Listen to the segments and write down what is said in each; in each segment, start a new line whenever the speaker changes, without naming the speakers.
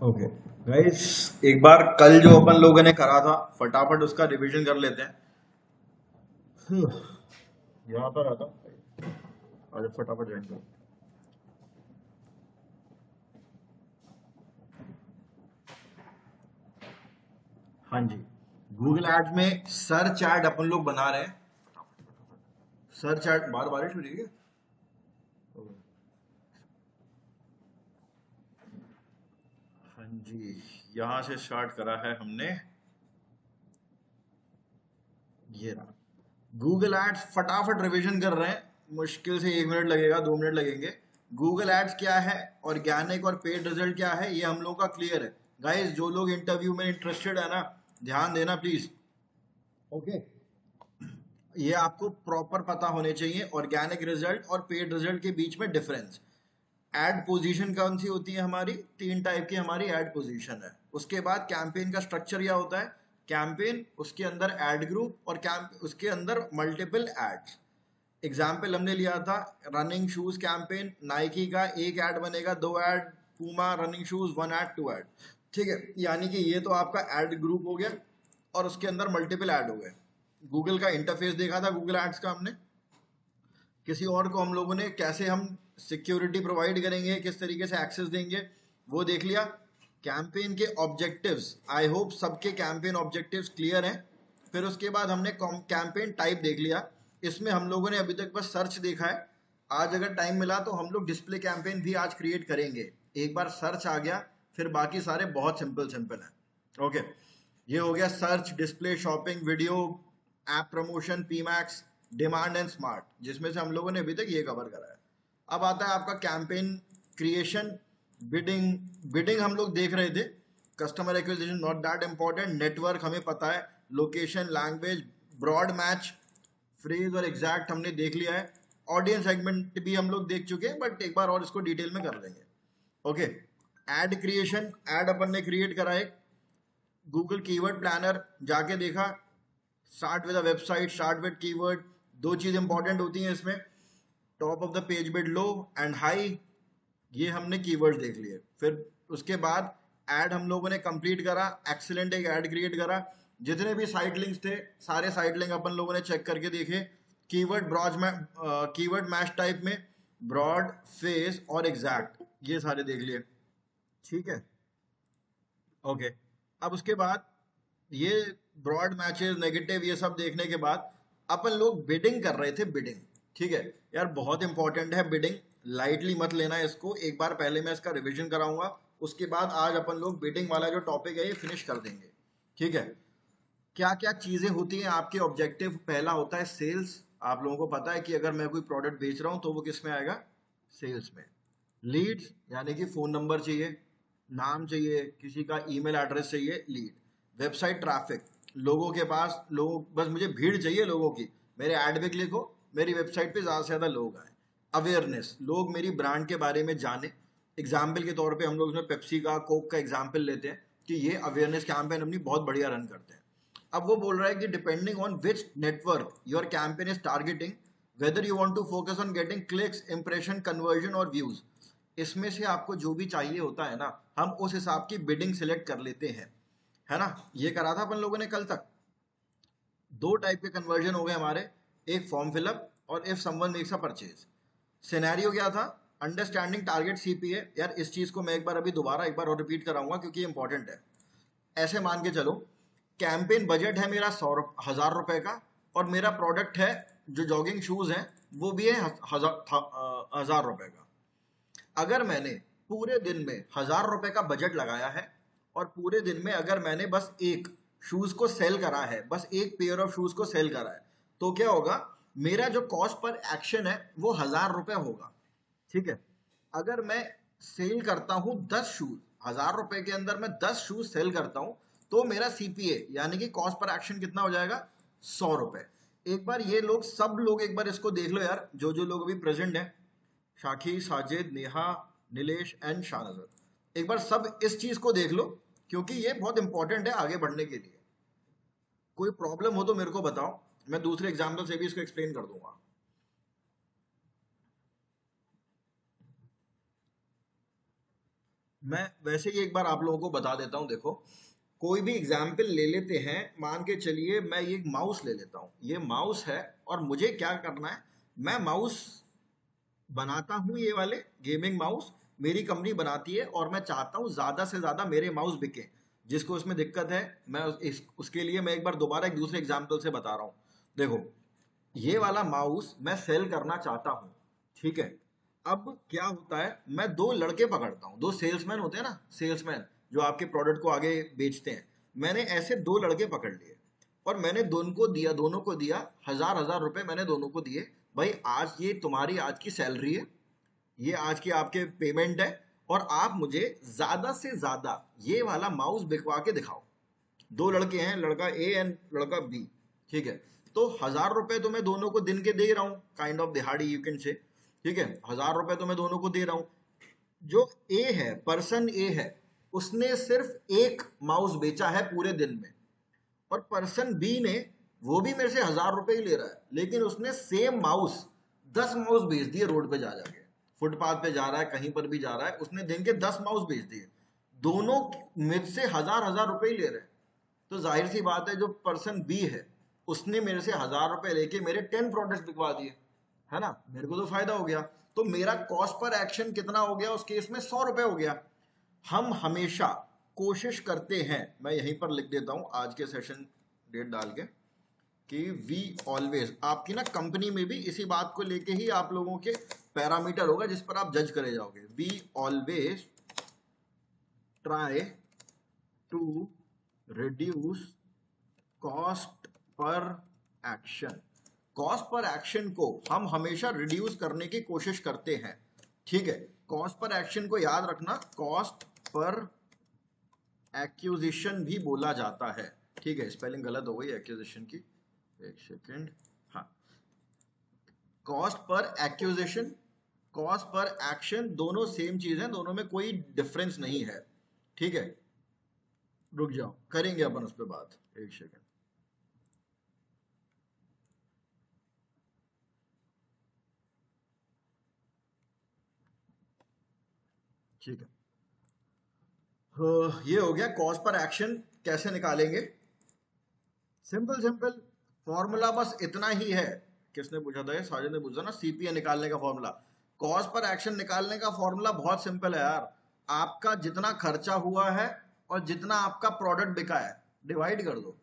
Okay guys, एक बार कल जो अपन लोगों ने करा था फटाफट उसका रिवीजन कर लेते हैं। यहाँ पर आता आज फटाफट ज्वाइन करो। हाँ जी, गूगल एड्स में सर्च एड अपन लोग बना रहे हैं। सर्च एड बार बारिश हो रही है। हाँ जी, यहाँ से स्टार्ट करा है हमने। ये रहा गूगल एड्स, फटाफट रिवीजन कर रहे हैं। मुश्किल से 1 मिनट लगेगा, 2 मिनट लगेंगे। गूगल एड्स क्या है, ऑर्गेनिक और पेड रिजल्ट क्या है, ये हम लोग का क्लियर है। गाइस, जो लोग इंटरव्यू में इंटरेस्टेड है ना, ध्यान देना प्लीज। ओके, ये आपको प्रॉपर पता होने चाहिए ऑर्गेनिक रिजल्ट और पेड रिजल्ट के बीच में डिफरेंस। एड पोजीशन कौन सी होती है हमारी, 3 टाइप की हमारी एड पोजीशन है। उसके बाद कैंपेन का स्ट्रक्चर क्या होता है, कैंपेन, उसके अंदर एड ग्रुप और कैंप, उसके अंदर मल्टीपल एड्स। एग्जाम्पल हमने लिया था रनिंग शूज कैंपेन, नाइकी का एक ऐड बनेगा, 2 add, Puma running shoes 1 add 2 add. ठीक है, यानी कि ये तो आपका ऐड ग्रुप हो गया और उसके अंदर मल्टीपल ऐड हो गए। गूगल का इंटरफेस देखा था गूगल एड्स का हमने। किसी और को हम लोगों ने कैसे हम सिक्योरिटी प्रोवाइड करेंगे, किस तरीके से एक्सेस देंगे, वो देख लिया। कैंपेन के ऑब्जेक्टिव्स, आई होप सबके कैंपेन ऑब्जेक्टिव्स क्लियर हैं। फिर उसके बाद हमने कैंपेन टाइप देख लिया। इसमें हम लोगों ने अभी तक बस सर्च देखा है। आज अगर टाइम मिला तो हम लोग डिस्प्ले कैंपेन भी आज क्रिएट करेंगे। एक बार सर्च आ गया फिर बाकी सारे बहुत सिंपल सिंपल हैं। ओके, ये हो गया search, display, shopping, video, app promotion, PMax, demand and smart, जिसमें से हम लोगों ने अभी तक ये कवर करा है। अब आता है आपका कैंपेन क्रिएशन, बिडिंग। बिडिंग हम लोग देख रहे थे, customer acquisition not that important, network हमें पता है, location, language, broad match, phrase और एग्जैक्ट हमने देख लिया है। ऑडियंस सेगमेंट भी हम लोग देख चुके हैं, बट एक बार और इसको डिटेल में कर लेंगे। ओके, एड क्रिएशन, एड अपन ने क्रिएट करा है। गूगल कीवर्ड प्लानर जाके देखा, start with a website, start with keyword. दो चीज इंपॉर्टेंट होती हैं इसमें, top of the page bid low and high, ये हमने कीवर्ड देख लिए। फिर उसके बाद ऐड हम लोगों ने कंप्लीट करा, एक्सीलेंट एक ऐड क्रिएट करा। जितने भी साइट लिंक्स थे सारे साइट लिंक अपन लोगों ने चेक करके देखे। कीवर्ड ब्रॉड में, कीवर्ड मैच टाइप में ब्रॉड, फेस और एग्जैक्ट, ये सारे देख लिए। ठीक है, ओके। अब उसके बाद ये ब्रॉड मैचेस, नेगेटिव, ये सब देखने के बाद अपन लोग बिडिंग कर रहे थे। बिडिंग, ठीक है यार, बहुत इंपॉर्टेंट है बिडिंग, लाइटली मत लेना इसको। एक बार पहले मैं इसका रिवीजन कराऊंगा, उसके बाद आज अपन लोग बिडिंग वाला जो टॉपिक है ये फिनिश कर देंगे। ठीक है, क्या क्या चीजें होती हैं आपके ऑब्जेक्टिव। पहला होता है सेल्स। आप लोगों को पता है कि अगर मैं कोई प्रोडक्ट बेच रहा हूं तो वो किस में आएगा, सेल्स में। लीड्स, यानी कि फोन नंबर चाहिए, नाम चाहिए, किसी का ईमेल एड्रेस चाहिए, लीड। वेबसाइट ट्रैफिक, लोगों के पास, लोग, बस मुझे भीड़ चाहिए लोगों की, मेरे एड पे क्लिक हो, मेरी वेबसाइट पे ज़्यादा से ज़्यादा लोग आए। अवेयरनेस, लोग मेरी ब्रांड के बारे में जाने। एग्जाम्पल के तौर पे हम लोग इसमें पेप्सी का, कोक का एग्जाम्पल लेते हैं कि ये अवेयरनेस कैंपेन अपनी बहुत बढ़िया रन करते हैं। अब वो बोल रहा है कि depending on which network your campaign is targeting, whether you want to focus on getting clicks, impression, conversion और व्यूज, इसमें से आपको जो भी चाहिए होता है ना, हम उस हिसाब की बिडिंग सिलेक्ट कर लेते हैं, है ना। ये करा था अपन लोगों ने कल तक। दो टाइप के कन्वर्जन हो गए हमारे, एक फॉर्म फिलअप और if someone makes a purchase. Scenario क्या था, अंडरस्टैंडिंग टारगेट सीपीए। यार इस चीज को मैं एक बार अभी दोबारा एक बार और रिपीट कराऊंगा क्योंकि ये इंपॉर्टेंट है। ऐसे मान के चलो, कैंपेन बजट है मेरा 1,000 रुपए का, और मेरा प्रोडक्ट है जो जॉगिंग शूज है वो भी है 1,000 रुपए का। अगर मैंने पूरे दिन में 1,000 रुपए का बजट लगाया है और पूरे दिन में अगर मैंने बस एक शूज को सेल करा है, बस एक पेयर ऑफ शूज को सेल करा है, तो क्या होगा, मेरा जो कॉस्ट पर एक्शन है वो 1,000 रुपए होगा। ठीक है, अगर मैं सेल करता हूं 10 शूज, 1,000 रुपए के अंदर मैं 10 शूज सेल करता हूं, तो मेरा सीपीए यानी कि कॉस्ट पर एक्शन कितना हो जाएगा, 100 रुपए। एक बार ये लोग, सब लोग एक बार इसको देख लो यार, जो जो लोग अभी प्रेजेंट हैं, शाखी, साजिद, नेहा, नीलेश एंड शाहनजर, एक बार सब इस चीज को देख लो क्योंकि ये बहुत इंपॉर्टेंट है आगे बढ़ने के लिए। कोई प्रॉब्लम हो तो मेरे को बताओ, मैं दूसरे एग्जाम्पल से भी इसको एक्सप्लेन कर दूंगा। मैं वैसे ही एक बार आप लोगों को बता देता हूँ। देखो, कोई भी एग्जाम्पल ले लेते हैं, मान के चलिए मैं ये माउस ले लेता हूँ, ये माउस है और मुझे क्या करना है, मैं माउस बनाता हूँ, ये वाले गेमिंग माउस मेरी कंपनी बनाती है और मैं चाहता हूँ ज्यादा से ज्यादा मेरे माउस बिके। जिसको इसमें दिक्कत है, मैं उसके लिए मैं एक बार दोबारा एक दूसरे एग्जाम्पल से बता रहा हूँ। देखो, ये वाला माउस मैं सेल करना चाहता हूँ, ठीक है। अब क्या होता है, मैं दो लड़के पकड़ता हूँ, दो सेल्समैन होते हैं ना, सेल्समैन जो आपके प्रोडक्ट को आगे बेचते हैं। मैंने ऐसे दो लड़के पकड़ लिए और मैंने दोनों को दिया 1000 रुपए, मैंने दोनों को दिए। भाई आज ये तुम्हारी आज की सैलरी है, ये आज की आपके पेमेंट है, और आप मुझे ज्यादा से ज्यादा ये वाला माउस बिकवा के दिखाओ। दो लड़के हैं, लड़का ए एंड लड़का बी, ठीक है। तो 1000 रुपए तो मैं दोनों को दिन के दे रहा हूँ, काइंड ऑफ दिहाड़ी यू कैन से, ठीक है। 1000 रुपए तो मैं दोनों को दे रहा हूँ। जो ए है, पर्सन ए है, उसने सिर्फ एक माउस बेचा है पूरे दिन में, और पर्सन बी ने, वो भी मेरे से 1000 रुपए ही ले रहा है, लेकिन उसने सेम माउस 10 माउस बेच दिए रोड पे जा जाके, फुटपाथ पे जा रहा है, कहीं पर भी जा रहा है, उसने दिन के 10 माउस बेच दिए। दोनों मुझसे 1000 1000 रुपए ही ले रहे हैं। तो जाहिर सी बात है, जो पर्सन बी है उसने मेरे से 1000 रुपए लेके मेरे 10 प्रोडक्ट बिकवा दिए, है ना, मेरे को तो फायदा हो गया। तो मेरा कॉस्ट पर एक्शन कितना हो गया उस केस में, 100 रुपए हो गया। हम हमेशा कोशिश करते हैं, मैं यहीं पर लिख देता हूं आज के सेशन डेट डाल के, कि वी ऑलवेज, आपकी ना कंपनी में भी इसी बात को लेके ही आप लोगों के पैरामीटर होगा जिस पर आप जज करे जाओगे। We always try to reduce cost per action. Cost per action को हम हमेशा रिड्यूस करने की कोशिश करते हैं, ठीक है। कॉस्ट पर एक्शन को याद रखना, कॉस्ट पर एक्यूजिशन भी बोला जाता है, ठीक है। स्पेलिंग गलत हो गई एक्यूजिशन की, एक सेकेंड। हाँ, cost per accusation, cost per action दोनों सेम चीज है, दोनों में कोई डिफरेंस नहीं है, ठीक है। रुक जाओ, करेंगे अपन उस पर बात, एक सेकेंड। ठीक है, ये हो गया कॉस्ट पर एक्शन कैसे निकालेंगे। सिंपल सिंपल फॉर्मूला बस इतना ही है। किसने पूछा था, ये साजिद ने पूछा ना, सीपीए निकालने का फॉर्मूला। कॉस्ट पर एक्शन निकालने का फॉर्मूला बहुत सिंपल है यार। आपका जितना खर्चा हुआ है और जितना आपका प्रोडक्ट बिका है, डिवाइड कर दो,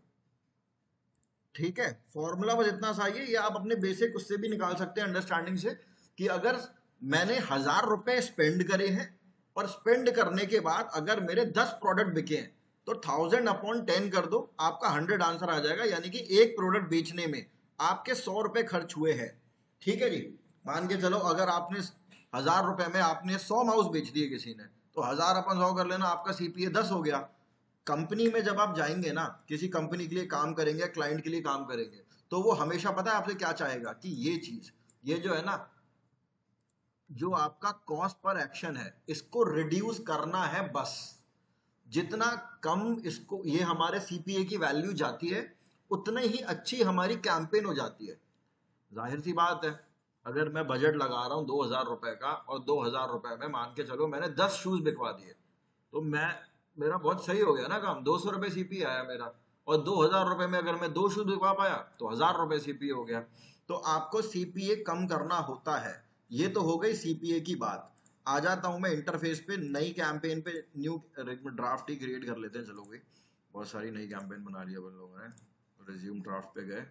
ठीक है। फॉर्मूला बस इतना सा ही है, ये आप अपने बेसिक उससे भी निकाल सकते हैं, अंडरस्टैंडिंग से, कि अगर मैंने 1000 रुपए स्पेंड करे हैं और स्पेंड करने के बाद अगर मेरे 10 प्रोडक्ट बिके हैं, तो 1000/10 कर दो, आपका 100 आंसर आ जाएगा। यानी कि एक प्रोडक्ट बेचने में आपके 100 रुपए खर्च हुए हैं, ठीक है जी। मान के चलो अगर आपने 1000 रुपए में आपने 100 माउस बेच दिए किसी ने, तो 1000/100 कर लेना, आपका सीपीए 10 हो गया। कंपनी में जब आप जाएंगे ना, किसी कंपनी के लिए काम करेंगे, क्लाइंट के लिए काम करेंगे, तो वो हमेशा पता है आपसे क्या चाहेगा, कि ये चीज, ये जो है ना, जो आपका कॉस्ट पर एक्शन है, इसको रिड्यूस करना है बस। जितना कम इसको, ये हमारे सीपीए की वैल्यू जाती है, उतनी ही अच्छी हमारी कैंपेन हो जाती है। जाहिर सी बात है, अगर मैं बजट लगा रहा हूँ 2000 रुपए का, और 2000 रुपए में मान के चलो मैंने 10 शूज बिकवा दिए, तो मैं, मेरा बहुत सही हो गया ना काम, 200 रुपए सीपी आया मेरा। और 2000 रुपए में अगर मैं दो शूज बिकवा पाया, तो 1000 रुपए सीपीए हो गया। तो आपको सीपीए कम करना होता है। ये तो हो गई सीपीए की बात। आ जाता हूं मैं इंटरफेस पे, नई कैंपेन पे, न्यू ड्राफ्ट ही क्रिएट कर लेते हैं, चलो भाई। बहुत सारी नई कैंपेन बना लिया अपन लोगों ने। रिज्यूम ड्राफ्ट पे गए,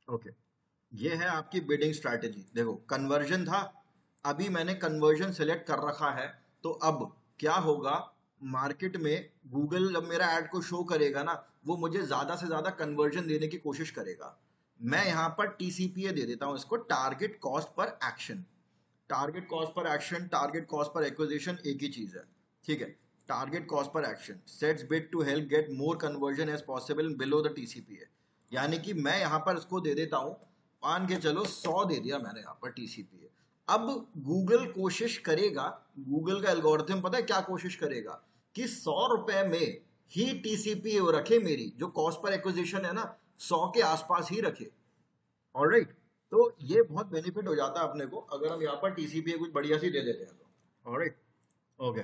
ओके। ये है आपकी बिडिंग स्ट्रैटेजी। देखो, कन्वर्जन था, अभी मैंने कन्वर्जन सेलेक्ट कर रखा है। तो अब क्या होगा, मार्केट में गूगल जब मेरा ऐड को शो करेगा ना, वो मुझे ज्यादा से ज्यादा कन्वर्जन देने की कोशिश करेगा। मैं यहाँ पर टीसीपीए दे देता हूँ इसको, target cost per action. Target cost per action, target cost per acquisition एक ही चीज है, ठीक है। Target cost per action sets bid to help get more conversion as possible below the TCPA. यानी कि मैं यहाँ पर इसको दे देता हूँ, मान के चलो 100 दे दिया मैंने यहाँ पर टीसीपीए। अब गूगल कोशिश करेगा, गूगल का एल्गोरिथम पता है क्या कोशिश करेगा, कि 100 रुपए में ही टीसीपीए रखे मेरी, जो कॉस्ट पर एक्विजिशन है ना, 100 के आसपास ही रखे। ऑलराइट, तो ये बहुत बेनिफिट हो जाता है अपने को अगर हम यहाँ पर टीसीपी कुछ बढ़िया सी दे देते हैं तो। Alright, okay.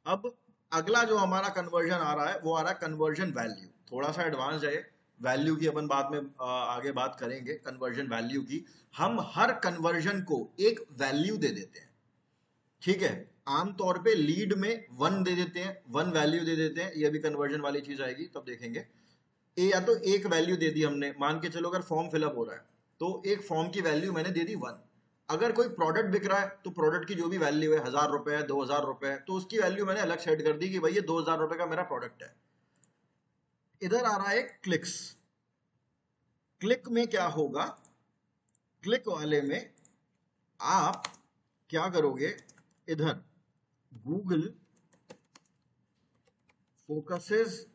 अब अगला जो हमारा कन्वर्जन आ रहा है वो आ रहा है कन्वर्जन वैल्यू। थोड़ा सा एडवांस है, वैल्यू की अपन बाद में आगे बात करेंगे। कन्वर्जन वैल्यू की हम हर कन्वर्जन को एक वैल्यू दे देते हैं, ठीक है। आमतौर पे लीड में 1 दे देते हैं, 1 वैल्यू दे देते हैं। ये भी कन्वर्जन वाली चीज आएगी तब देखेंगे। या तो एक वैल्यू दे दी हमने, मान के चलो अगर फॉर्म फिलअप हो रहा है तो एक फॉर्म की वैल्यू मैंने दे दी 1। अगर कोई प्रोडक्ट बिक रहा है तो प्रोडक्ट की जो भी वैल्यू है, 1000 रुपए है, 2000 रुपए है, तो उसकी वैल्यू मैंने अलग सेट कर दी कि भाई ये 2000 रुपए का मेरा प्रोडक्ट है। इधर आ रहा है क्लिक्स। क्लिक में क्या होगा, क्लिक वाले में आप क्या करोगे, इधर Google focuses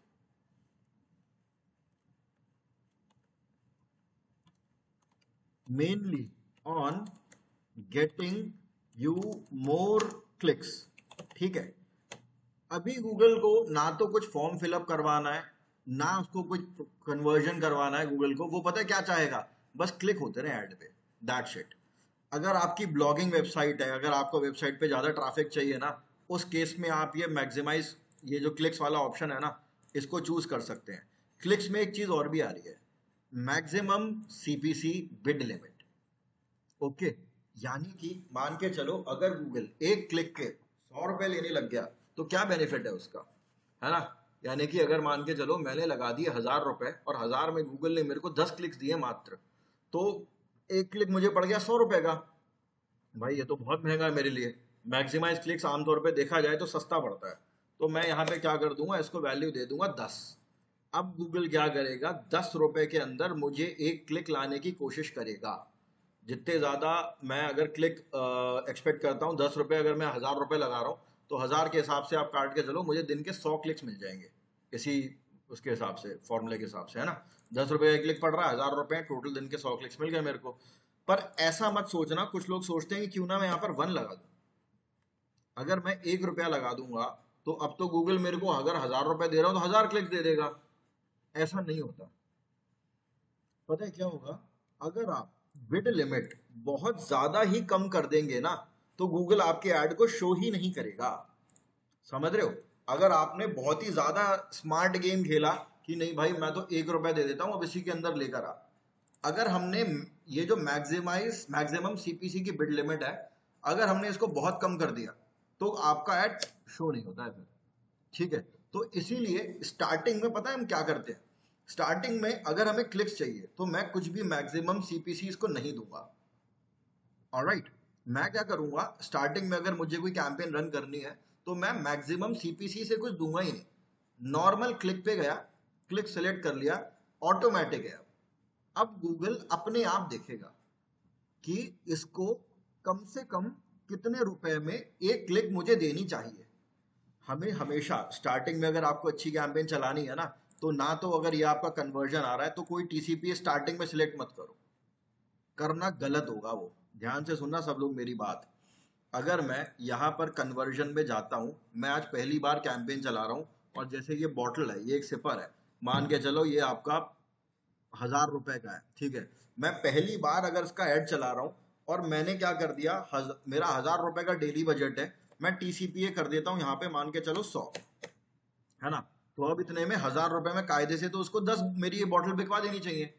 mainly on getting you more clicks, ठीक है। अभी गूगल को ना तो कुछ फॉर्म फिलअप करवाना है, ना उसको कुछ कन्वर्जन करवाना है। गूगल को वो पता है क्या चाहेगा, बस क्लिक होते रहे ऐड पे, दैट्स इट। अगर आपकी ब्लॉगिंग वेबसाइट है, अगर आपको वेबसाइट पे ज्यादा ट्रैफिक चाहिए ना, उस केस में आप ये मैक्सिमाइज, ये जो क्लिक्स वाला ऑप्शन है ना, इसको चूज कर सकते हैं। क्लिक्स में एक चीज और भी आ रही है, maximum CPC bid limit. Okay, यानी कि मान के चलो अगर गूगल एक क्लिक के 100 रुपए लेने लग गया तो क्या बेनिफिट है उसका, है ना। यानी कि अगर मान के चलो मैंने लगा दिए 1000 रुपए और 1000 में गूगल ने मेरे को 10 क्लिक्स दिए मात्र, तो एक क्लिक मुझे पड़ गया 100 रुपए का। भाई ये तो बहुत महंगा है मेरे लिए। मैक्सिमाइज क्लिक्स आमतौर पे देखा जाए तो सस्ता पड़ता है, तो मैं यहाँ पे क्या कर दूंगा, इसको वैल्यू दे दूंगा 10। अब गूगल क्या करेगा, 10 रुपए के अंदर मुझे एक क्लिक लाने की कोशिश करेगा। जितने ज्यादा मैं अगर क्लिक एक्सपेक्ट करता हूँ, 10 रुपए अगर मैं 1000 रुपए लगा रहा हूँ, तो 1000 के हिसाब से आप काट के चलो, मुझे दिन के 100 क्लिक्स मिल जाएंगे। इसी उसके हिसाब से, फॉर्मूले के हिसाब से, है ना। 10 रुपए का क्लिक पड़ रहा है, 1000 रुपए, टोटल दिन के 100 क्लिक्स मिल गए मेरे को। पर ऐसा मत सोचना, कुछ लोग सोचते हैं कि क्यों ना मैं यहाँ पर 1 लगा दूं। अगर मैं 1 रुपया लगा दूंगा तो अब तो गूगल मेरे को अगर 1000 रुपए दे रहा हूं तो 1000 क्लिक्स दे देगा। ऐसा नहीं होता। पता है क्या होगा, अगर आप बिड लिमिट बहुत ज्यादा ही कम कर देंगे ना, तो गूगल आपके ऐड को शो ही नहीं करेगा। समझ रहे हो। अगर आपने बहुत ही ज्यादा स्मार्ट गेम खेला कि नहीं भाई मैं तो 1 रुपया दे देता हूं, अब इसी के अंदर लेकर आ, अगर हमने ये जो मैक्सिमम सीपीसी की बिड लिमिट है, अगर हमने इसको बहुत कम कर दिया तो आपका ऐड शो नहीं होता है फिर, ठीक है। तो इसीलिए स्टार्टिंग में पता है हम क्या करते हैं, स्टार्टिंग में अगर हमें क्लिक्स चाहिए तो मैं कुछ भी मैक्सिमम सीपीसी इसको नहीं दूंगा। ऑलराइट, मैं क्या करूंगा, स्टार्टिंग में अगर मुझे कोई कैंपेन रन करनी है तो मैं मैक्सिमम सीपीसी से कुछ दूंगा ही नहीं। नॉर्मल क्लिक पे गया, क्लिक सेलेक्ट कर लिया, ऑटोमेटिक है। अब गूगल अपने आप देखेगा कि इसको कम से कम कितने रुपए में एक क्लिक मुझे देनी चाहिए। हमें हमेशा स्टार्टिंग में अगर आपको अच्छी कैंपेन चलानी है ना, तो ना तो अगर ये आपका कन्वर्जन आ रहा है तो कोई टीसीपी स्टार्टिंग में सिलेक्ट मत करो, करना गलत होगा वो। ध्यान से सुनना सब लोग मेरी बात। अगर मैं यहाँ पर कन्वर्जन में जाता हूँ, मैं आज पहली बार कैंपेन चला रहा हूँ, और जैसे ये बॉटल है, ये एक सिपर है, मान के चलो ये आपका 1000 रुपए का है, ठीक है। मैं पहली बार अगर इसका ऐड चला रहा हूँ और मैंने क्या कर दिया, मेरा 1000 रुपए का डेली बजट है, मैं टीसीपीए कर देता हूँ यहाँ पे मान के चलो 100, है ना। तो अब इतने में 1000 रुपए में कायदे से तो उसको 10 मेरी ये बॉटल बिकवा देनी चाहिए,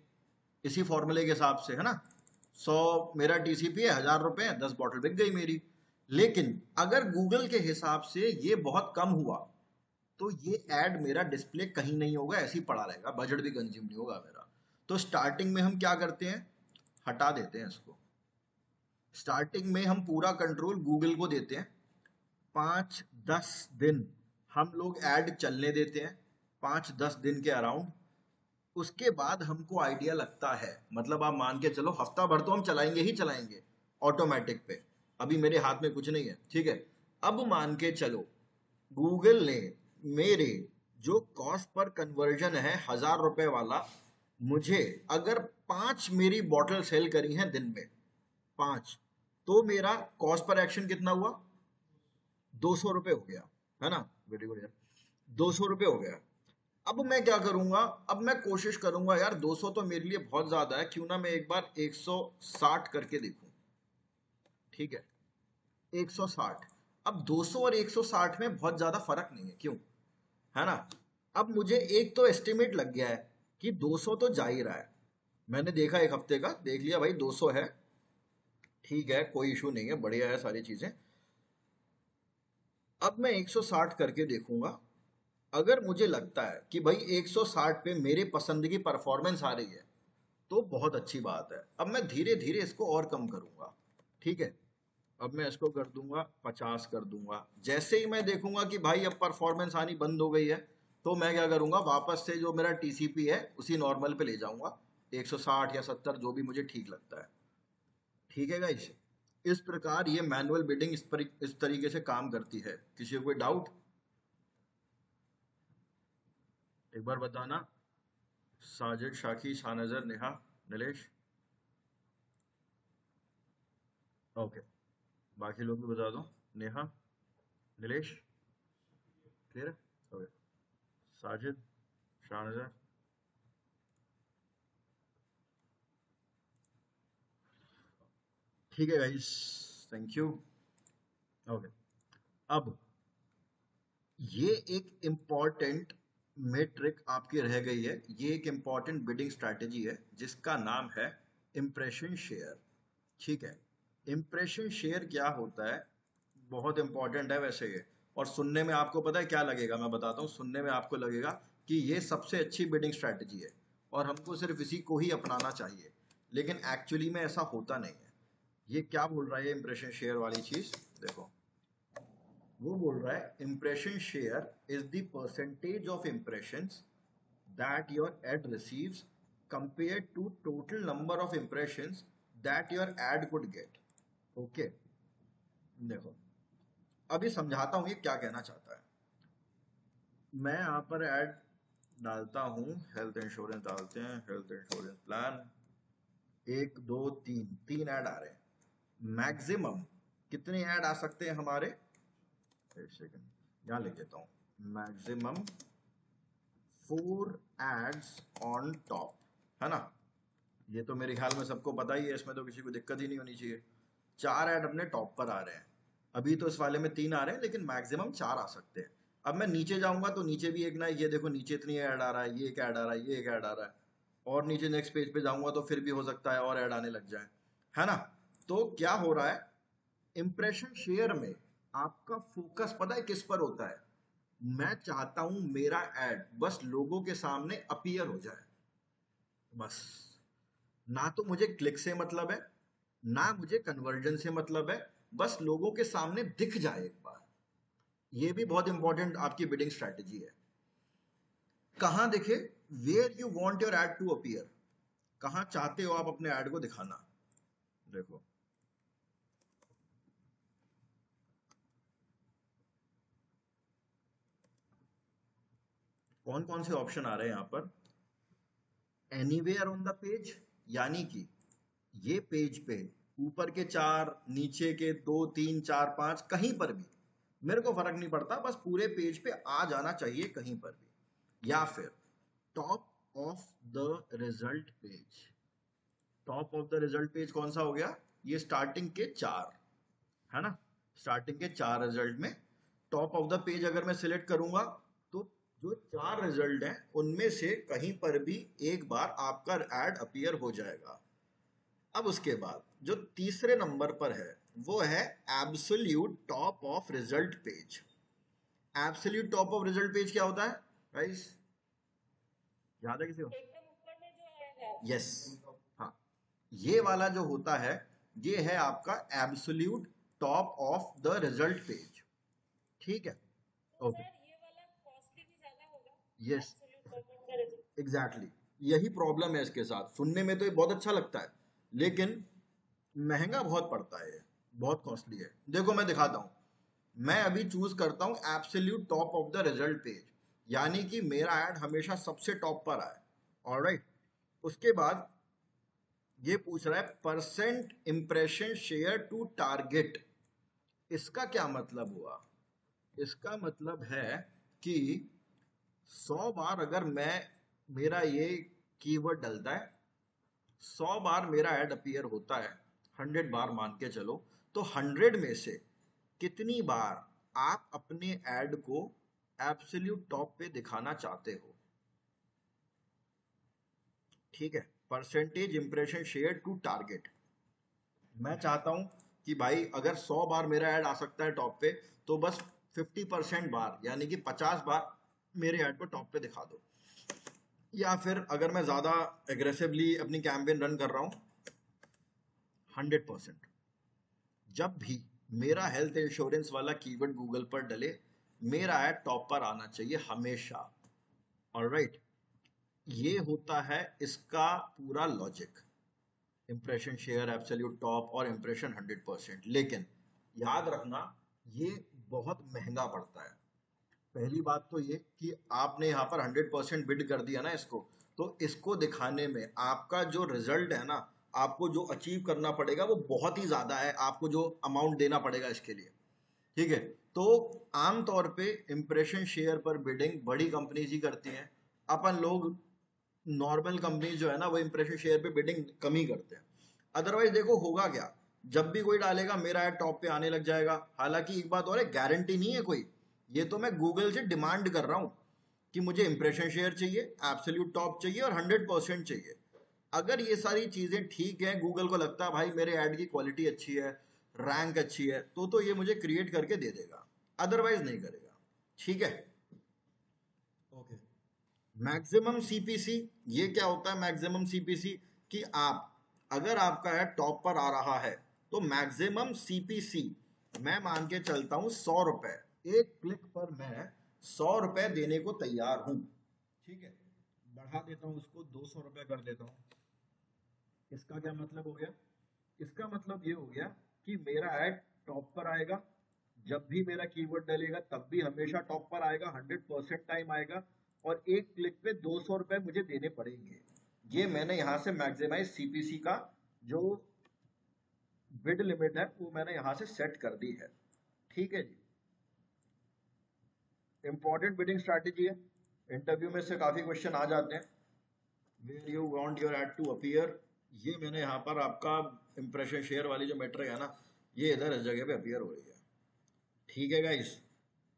इसी फॉर्मूले के हिसाब से, है ना। 100 मेरा टीसीपी है, 1000 रुपए, 10 बॉटल बिक गई मेरी। लेकिन अगर गूगल के हिसाब से ये बहुत कम हुआ तो ये ऐड मेरा डिस्प्ले कहीं नहीं होगा, ऐसे ही पड़ा रहेगा, बजट भी कंज्यूम नहीं होगा मेरा। तो स्टार्टिंग में हम क्या करते हैं, हटा देते हैं इसको। स्टार्टिंग में हम पूरा कंट्रोल गूगल को देते हैं। 5-10 दिन हम लोग ऐड चलने देते हैं, 5-10 दिन के अराउंड। उसके बाद हमको आइडिया लगता है, मतलब आप मान के चलो हफ्ता भर तो हम चलाएंगे ही चलाएंगे ऑटोमेटिक पे, अभी मेरे हाथ में कुछ नहीं है, ठीक है। अब मान के चलो गूगल ने मेरे जो कॉस्ट पर कन्वर्जन है 1000 रुपए वाला, मुझे अगर 5 मेरी बॉटल सेल करी हैं दिन में, 5, तो मेरा कॉस्ट पर एक्शन कितना हुआ, 200 रुपए हो गया, है ना। वेरी गुड यार, 200 रुपए हो गया। अब मैं क्या करूंगा, अब मैं कोशिश करूंगा यार 200 तो मेरे लिए बहुत ज्यादा है, क्यों ना मैं एक बार 160 करके देखूं। ठीक है, 160। अब 200 और 160 में बहुत ज्यादा फर्क नहीं है, क्यों, है ना। अब मुझे एक तो एस्टिमेट लग गया है कि 200 तो जा ही रहा है। मैंने देखा एक हफ्ते का, देख लिया भाई 200 है, ठीक है, कोई इशू नहीं है, बढ़िया है सारी चीजें। अब मैं 160 करके देखूंगा। अगर मुझे लगता है कि भाई 160 पे मेरे पसंद की परफॉर्मेंस आ रही है तो बहुत अच्छी बात है। अब मैं धीरे धीरे इसको और कम करूंगा। ठीक है, अब मैं इसको कर दूंगा 50 कर दूंगा। जैसे ही मैं देखूंगा कि भाई अब परफॉर्मेंस आनी बंद हो गई है, तो मैं क्या करूंगा, वापस से जो मेरा टीसीपी है उसी नॉर्मल पे ले जाऊंगा, 160 या 70 जो भी मुझे ठीक लगता है। ठीक है गाइस, इस प्रकार ये मैनुअल बिडिंग इस तरीके से काम करती है। किसी को कोई डाउट एक बार बताना। साजिद, शाकी, शाहनजर, नेहा, नीलेश। ओके, बाकी लोग भी बता दो। नेहा, नीलेश, क्लियर है। ओके, साजिद, शाहनजर। ठीक है गाइस, थैंक यू। ओके, अब ये एक इम्पॉर्टेंट मेट्रिक आपकी रह गई है, ये एक इम्पॉर्टेंट बिडिंग स्ट्रैटेजी है जिसका नाम है इम्प्रेशन शेयर। ठीक है, इम्प्रेशन शेयर क्या होता है, बहुत इंपॉर्टेंट है वैसे ये। और सुनने में आपको पता है क्या लगेगा, मैं बताता हूँ, सुनने में आपको लगेगा कि ये सबसे अच्छी बिडिंग स्ट्रैटेजी है और हमको सिर्फ इसी को ही अपनाना चाहिए, लेकिन एक्चुअली में ऐसा होता नहीं है। ये क्या बोल रहा है इंप्रेशन शेयर वाली चीज, देखो। वो बोल रहा है impression share is the percentage of impressions that your add receives compared to total number of impressions that your ad could get. Okay, देखो अभी समझाता हूं ये क्या कहना चाहता है। मैं यहाँ पर ऐड डालता हूँ, हेल्थ इंश्योरेंस डालते हैं, हेल्थ इंश्योरेंस प्लान, एक दो तीन, तीन ऐड आ रहे हैं। मैक्सिमम कितने ऐड आ सकते हैं हमारे, एक सेकंड यहाँ लिख देता हूँ, मैक्सिमम 4 एड्स ऑन टॉप, है ना। ये तो मेरे ख्याल में सबको पता ही है, इसमें तो किसी को दिक्कत ही नहीं होनी चाहिए। 4 ऐड अपने टॉप पर आ रहे हैं। अभी तो इस वाले में 3 आ रहे हैं, लेकिन मैक्सिमम 4 आ सकते हैं। अब मैं नीचे जाऊंगा तो नीचे भी एक ना, ये देखो नीचे इतनी ऐड आ रहा है, ये एक ऐड आ रहा है, ये एक ऐड आ रहा है। और नीचे नेक्स्ट पेज पे जाऊंगा तो फिर भी हो सकता है और ऐड आने लग जाए, है ना। तो क्या हो रहा है, इंप्रेशन शेयर में आपका फोकस पता है किस पर होता है। मैं चाहता हूं मेरा ऐड बस लोगों के सामने अपीयर हो जाए, बस। ना तो मुझे क्लिक से मतलब है, ना मुझे कन्वर्जन से मतलब है, बस लोगों के सामने दिख जाए एक बार। ये भी बहुत इंपॉर्टेंट आपकी बिडिंग स्ट्रैटेजी है। कहां दिखे, where you want your ad to appear, कहां चाहते हो आप अपने ऐड को दिखाना। देखो कौन कौन से ऑप्शन आ रहे हैं यहां पर। एनीवेयर ऑन द पेज, यानी कि ये पेज पे ऊपर के 4, नीचे के 2 3 4 5, कहीं पर भी मेरे को फर्क नहीं पड़ता, बस पूरे पेज पे आ जाना चाहिए कहीं पर भी। या फिर top of the result page. Top of the result page कौन सा हो गया, ये स्टार्टिंग के 4, है ना। स्टार्टिंग के 4 रिजल्ट में टॉप ऑफ द पेज अगर मैं सिलेक्ट करूंगा तो जो 4 रिजल्ट हैं उनमें से कहीं पर भी एक बार आपका एड अपीयर हो जाएगा। अब उसके बाद जो तीसरे नंबर पर है वो है absolute top of result page. Absolute top of result page क्या होता है गाइस, याद है किसी को। एकदम ऊपर में जो आएगा, यस, हाँ, ये वाला जो होता है ये है आपका absolute top of the result page. ठीक है, ओके, यस, एग्जैक्टली, यही प्रॉब्लम है इसके साथ। सुनने में तो ये बहुत अच्छा लगता है, लेकिन महंगा बहुत पड़ता है, ये बहुत कॉस्टली है। देखो मैं दिखाता हूँ, मैं अभी चूज करता हूँ absolute top of the result page, यानी कि मेरा ऐड हमेशा सबसे टॉप पर आए। ऑलराइट, उसके बाद ये पूछ रहा है percent impression share to target. इसका क्या मतलब हुआ, इसका मतलब है कि 100 बार अगर मेरा ये कीवर्ड डलता है, 100 बार मेरा ऐड अपीयर होता है, 100 बार मान के चलो, तो 100 में से कितनी बार आप अपने ऐड को एब्सोल्यूट टॉप पे दिखाना चाहते हो? ठीक है, percentage impression share to target. मैं चाहता हूं कि भाई अगर 100 बार मेरा ऐड आ सकता है टॉप पे, तो बस 50% बार यानी कि 50 बार मेरे ऐड को टॉप पे दिखा दो। या फिर अगर मैं ज्यादा एग्रेसिवली अपनी कैंपेन रन कर रहा हूं, 100%। जब भी मेरा हेल्थ इंश्योरेंस वाला कीवर्ड गूगल पर डले, मेरा ऐड टॉप पर आना चाहिए हमेशा। ऑलराइट, ये होता है इसका पूरा logic, impression share absolute top और इंप्रेशन 100%। लेकिन याद रखना, ये बहुत महंगा पड़ता है। पहली बात तो ये कि आपने यहाँ पर 100% बिड कर दिया ना इसको, तो इसको दिखाने में आपका जो रिजल्ट है ना, आपको जो अचीव करना पड़ेगा वो बहुत ही ज्यादा है, आपको जो अमाउंट देना पड़ेगा इसके लिए। ठीक है, तो आमतौर पे इंप्रेशन शेयर पर बिडिंग बड़ी कंपनीज ही करती हैं। अपन लोग नॉर्मल कंपनी जो है ना, वो इंप्रेशन शेयर पे बिडिंग कम ही करते हैं। अदरवाइज देखो होगा क्या, जब भी कोई डालेगा मेरा ऐड टॉप पे आने लग जाएगा। हालांकि एक बात और है, गारंटी नहीं है कोई, ये तो मैं गूगल से डिमांड कर रहा हूं कि मुझे इंप्रेशन शेयर चाहिए, एब्सोल्यूट टॉप चाहिए और 100% चाहिए। अगर ये सारी चीजें ठीक है, गूगल को लगता है भाई मेरे ऐड की क्वालिटी अच्छी है, रैंक अच्छी है, तो ये मुझे क्रिएट करके दे देगा, अदरवाइज नहीं करेगा। ठीक है, ओके। मैक्सिमम सीपीसी, ये क्या होता है मैक्सिमम सीपीसी? कि आप, अगर आपका ऐड टॉप पर आ रहा है, तो मैक्सिमम सीपीसी मैं मान के चलता हूं 100 रुपए। एक क्लिक पर मैं 100 रुपए देने को तैयार हूं। ठीक है, बढ़ा देता हूं उसको, 200 रुपए कर देता हूं। इसका क्या मतलब हो गया? इसका मतलब ये हो गया कि मेरा ऐड टॉप पर आएगा, जब भी मेरा कीवर्ड डलेगा तब भी हमेशा टॉप पर आएगा, 100% टाइम आएगा, और एक क्लिक पे 200 रुपए मुझे देने पड़ेंगे। ये मैंने यहां से मैक्सिमाइज सीपीसी का जो बिड लिमिट है वो मैंने यहां से सेट कर दी है। ठीक है जी, इंपॉर्टेंट बिडिंग स्ट्रैटेजी है, इंटरव्यू में से काफी क्वेश्चन आ जाते हैं। Where you want your ad to appear, ये मैंने यहाँ पर आपका इंप्रेशन शेयर वाली जो मैट्रिक है ना, ये इधर इस जगह पे अपीयर हो रही है। ठीक है गाइस,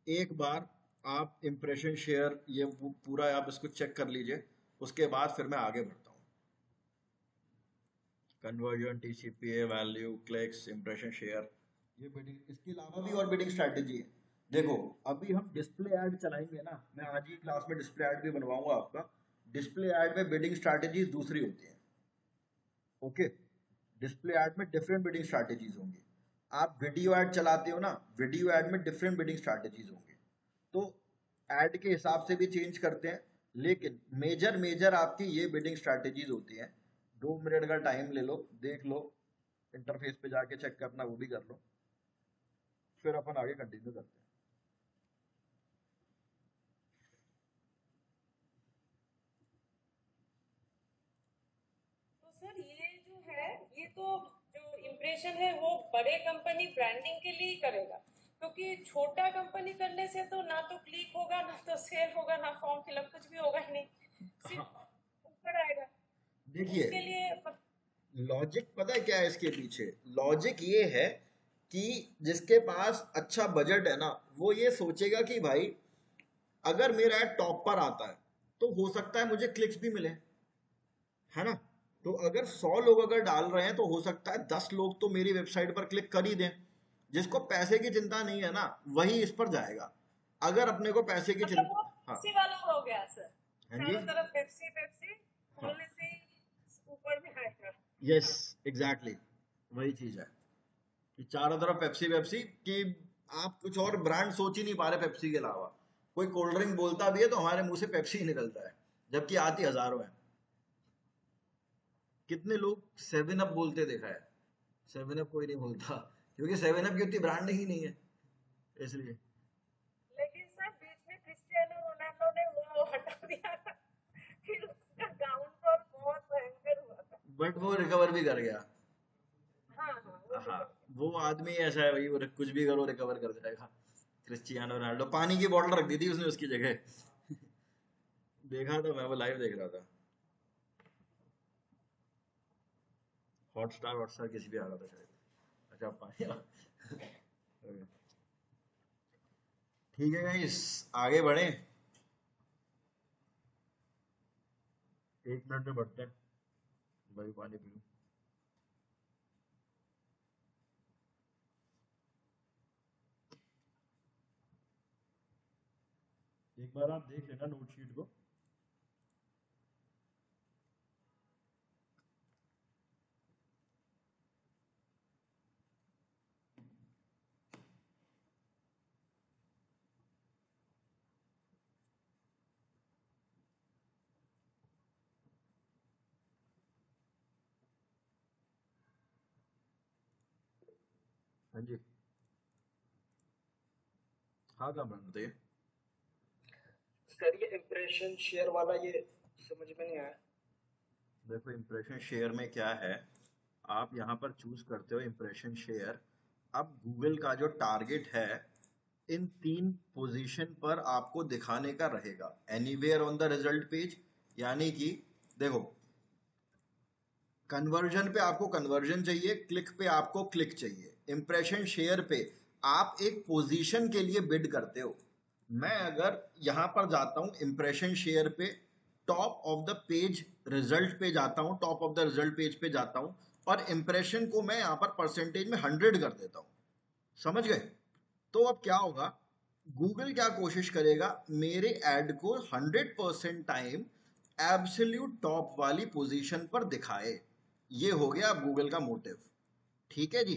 एक बार आप इंप्रेशन शेयर ये पूरा आप इसको चेक कर लीजिए, उसके बाद फिर मैं आगे बढ़ता हूँ। Conversion, TCPA, value, clicks, impression share, ये बिडिंग, इसके अलावा भी और बिडिंग स्ट्रैटेजी है। देखो, अभी हम डिस्प्ले ऐड चलाएंगे ना, मैं आज ही क्लास में डिस्प्ले ऐड भी बनवाऊंगा आपका। डिस्प्ले ऐड में बिडिंग स्ट्रैटेजीज दूसरी होती है। ओके, डिस्प्ले ऐड में डिफरेंट बिडिंग स्ट्रैटेजीज होंगी। आप वीडियो ऐड चलाते हो ना, वीडियो ऐड में डिफरेंट बिडिंग स्ट्रैटेजीज होंगी, तो ऐड के हिसाब से भी चेंज करते हैं। लेकिन मेजर मेजर आपकी ये बिडिंग स्ट्रैटेजीज होती हैं। 2 मिनट का टाइम ले लो, देख लो, इंटरफेस पे जाके चेक करना वो भी कर लो, फिर अपन आगे कंटिन्यू करते हैं।
तो सर ये जो है, ये तो जो इम्प्रेशन है वो बड़े कंपनी ब्रांडिंग के लिए ही करेगा, क्योंकि छोटा कंपनी करने से तो ना तो क्लिक होगा, ना तो सेल होगा, ना फॉर्म फिलअप, कुछ भी होगा ही नहीं,
हाँ,
सिर्फ ऊपर आएगा। तो
देखिए,
उसके लिए
लॉजिक पता है क्या है इसके पीछे? लॉजिक ये है कि जिसके पास अच्छा बजट है ना, वो ये सोचेगा कि भाई अगर मेरा ऐड टॉप पर आता है, तो हो सकता है मुझे क्लिक्स भी मिले, है ना? तो अगर 100 लोग अगर डाल रहे हैं, तो हो सकता है 10 लोग तो मेरी वेबसाइट पर क्लिक कर ही दें। जिसको पैसे की चिंता नहीं है ना, वही इस पर जाएगा। अगर अपने को पैसे की
मतलब वो
चिंता, हाँ,
पेप्सी वाला हो गया सर,
हाँ जी,
चारों तरफ पेप्सी पेप्सी
हाँ,
खोलने से ही ऊपर में आएगा।
यस,
हाँ।
एग्जैक्टली, वही चीज है कि चारों तरफ पेप्सी पेप्सी कि आप कुछ और ब्रांड सोच ही नहीं पा रहे पेप्सी के अलावा। कोई कोल्ड ड्रिंक बोलता भी है तो हमारे मुंह से पेप्सी ही निकलता है, जबकि आती हजारों है। कितने लोग 7 अप बोलते देखा है? 7 अप कोई नहीं बोलता, क्योंकि 7 अप की उतनी ब्रांड ही नहीं है, इसलिए।
लेकिन सर बीच में क्रिस्टियानो रोनाल्डो ने वो हटा दिया था, फिर उसका डाउनफॉल बहुत भयंकर हुआ था।
बट वो रिकवर भी कर गया।
हाँ हाँ, वो भी
हाँ,
कर
वो आदमी ऐसा है भाई, वो कुछ भी करो रिकवर कर जाएगा। क्रिस्टियानो रोनाल्डो, पानी की बोतल रख दी थी उसने उसकी जगह। देखा था मैं, वो लाइव देख रहा था। हॉटस्टार हॉटस्टार किसी भी आ रहा था शायद। अच्छा पाया। ठीक है गाइस, आगे बढ़े। 1 मिनट में बढ़ते हैं। भाई पानी पी लूं। एक बार आप देख लेना नोट शीट को। हाँ जी। हाँ काम बताइए।
सर ये इम्प्रेशन शेयर वाला ये समझ में नहीं आया।
देखो इम्प्रेशन शेयर में क्या है, आप यहाँ पर चूज करते हो इम्प्रेशन शेयर। अब गूगल का जो टारगेट है, इन 3 पोजीशन पर आपको दिखाने का रहेगा। Anywhere on the result page, यानी कि देखो कन्वर्जन पे आपको कन्वर्जन चाहिए, क्लिक पे आपको क्लिक चाहिए। इंप्रेशन शेयर पे आप एक पोजीशन के लिए बिड करते हो। मैं अगर यहां पर जाता हूं इंप्रेशन शेयर पे, top of the page result पे जाता हूं, top of the result page पे जाता हूं और इंप्रेशन को मैं यहां पर परसेंटेज में 100 कर देता हूं। समझ गए? तो अब क्या होगा, गूगल क्या कोशिश करेगा, मेरे ऐड को 100% टाइम एब्सोल्यूट टॉप वाली पोजीशन पर दिखाए। ये हो गया अब गूगल का मोटिव। ठीक है जी।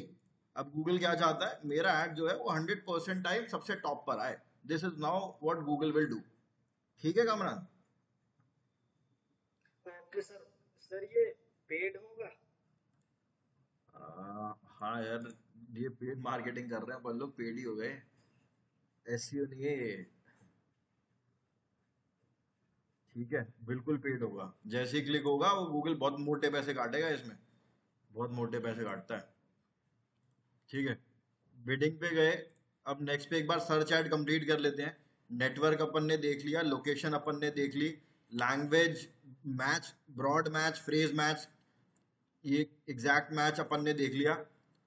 अब गूगल क्या चाहता है, मेरा ऐड जो है वो 100% टाइम सबसे टॉप पर आए। This is now what Google will do. ठीक है कामरान?
Okay sir. सर ये पेड होगा?
हाँ यार, ये पेड मार्केटिंग कर रहे हैं अपन लोग, पेड ही हो गए। एसईओ नहीं है ये। ठीक है, बिल्कुल पेड होगा। जैसे ही क्लिक होगा वो गूगल बहुत मोटे पैसे काटेगा इसमें, बहुत मोटे पैसे काटता है। ठीक है, बिडिंग पे गए। अब नेक्स्ट पे एक बार सर्च ऐड कंप्लीट कर लेते हैं। नेटवर्क अपन ने देख लिया, लोकेशन अपन ने देख ली, language match, broad match, phrase match, ये एग्जैक्ट मैच अपन ने देख लिया।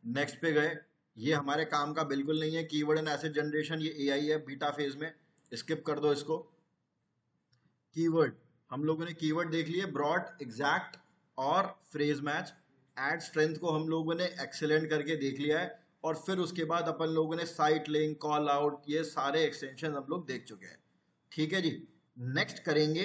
नेक्स्ट पे गए। ये हमारे काम का बिल्कुल नहीं है, कीवर्ड एंड एसिड जनरेशन, ये एआई है बीटा फेज में, स्किप कर दो इसको। कीवर्ड, हम लोगों ने कीवर्ड देख लिए, ब्रॉड, एग्जैक्ट और फ्रेज मैच। एड स्ट्रेंथ को हम लोगों ने एक्सेलेंट करके देख लिया है। और फिर उसके बाद अपन लोगों ने साइट लिंक, कॉल आउट, ये सारे एक्सटेंशन हम लोग देख चुके हैं। ठीक है जी। नेक्स्ट करेंगे।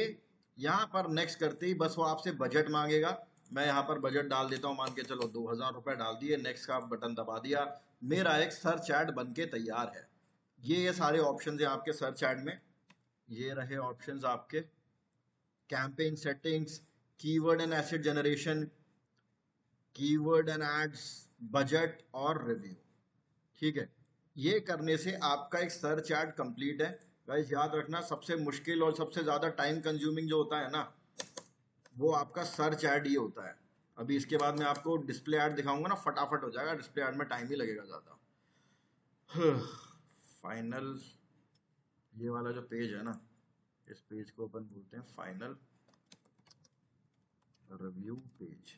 यहाँ पर नेक्स्ट करते ही बस वो आपसे बजट मांगेगा। मैं यहाँ पर बजट डाल देता हूँ, मान के चलो 2000 रुपए डाल दिए, नेक्स्ट का बटन दबा दिया, मेरा एक सर्च ऐड बन के तैयार है। ये सारे ऑप्शन है आपके सर्च ऐड में। ये रहे ऑप्शंस आपके, campaign settings, keyword and asset generation, keyword and ads, budget और रिव्यू। ठीक है, ये करने से आपका एक सर्च ऐड कंप्लीट है। गाइस याद रखना, सबसे मुश्किल और सबसे ज्यादा टाइम कंज्यूमिंग जो होता है ना, वो आपका सर्च ऐड ही होता है। अभी इसके बाद मैं आपको डिस्प्ले ऐड दिखाऊंगा ना, फटाफट हो जाएगा। डिस्प्ले ऐड में टाइम ही लगेगा ज्यादा। फाइनल, ये वाला जो पेज है ना, इस पेज को अपन बोलते हैं फाइनल रिव्यू पेज।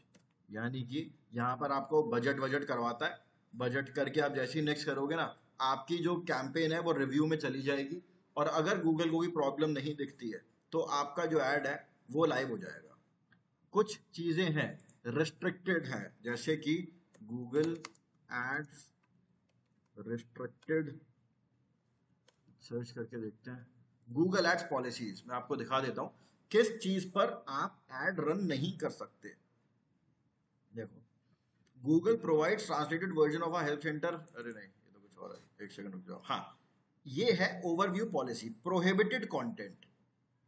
यानी कि यहाँ पर आपको बजट वजट करवाता है। बजट करके आप जैसे ही नेक्स्ट करोगे ना, आपकी जो कैंपेन है वो रिव्यू में चली जाएगी। और अगर गूगल को भी प्रॉब्लम नहीं दिखती है तो आपका जो ऐड है वो लाइव हो जाएगा। कुछ चीजें हैं रिस्ट्रिक्टेड हैं, जैसे कि गूगल एड्स रिस्ट्रिक्टेड, सर्च करके देखते हैं। गूगल एड्स पॉलिसीज मैं आपको दिखा देता हूं, किस चीज पर आप एड रन नहीं कर सकते। देखो, Google provides translated version of a help centre, अरे नहीं ये तो कुछ और है, एक सेकंड रुक जाओ। हाँ, ये है overview policy. Prohibited content,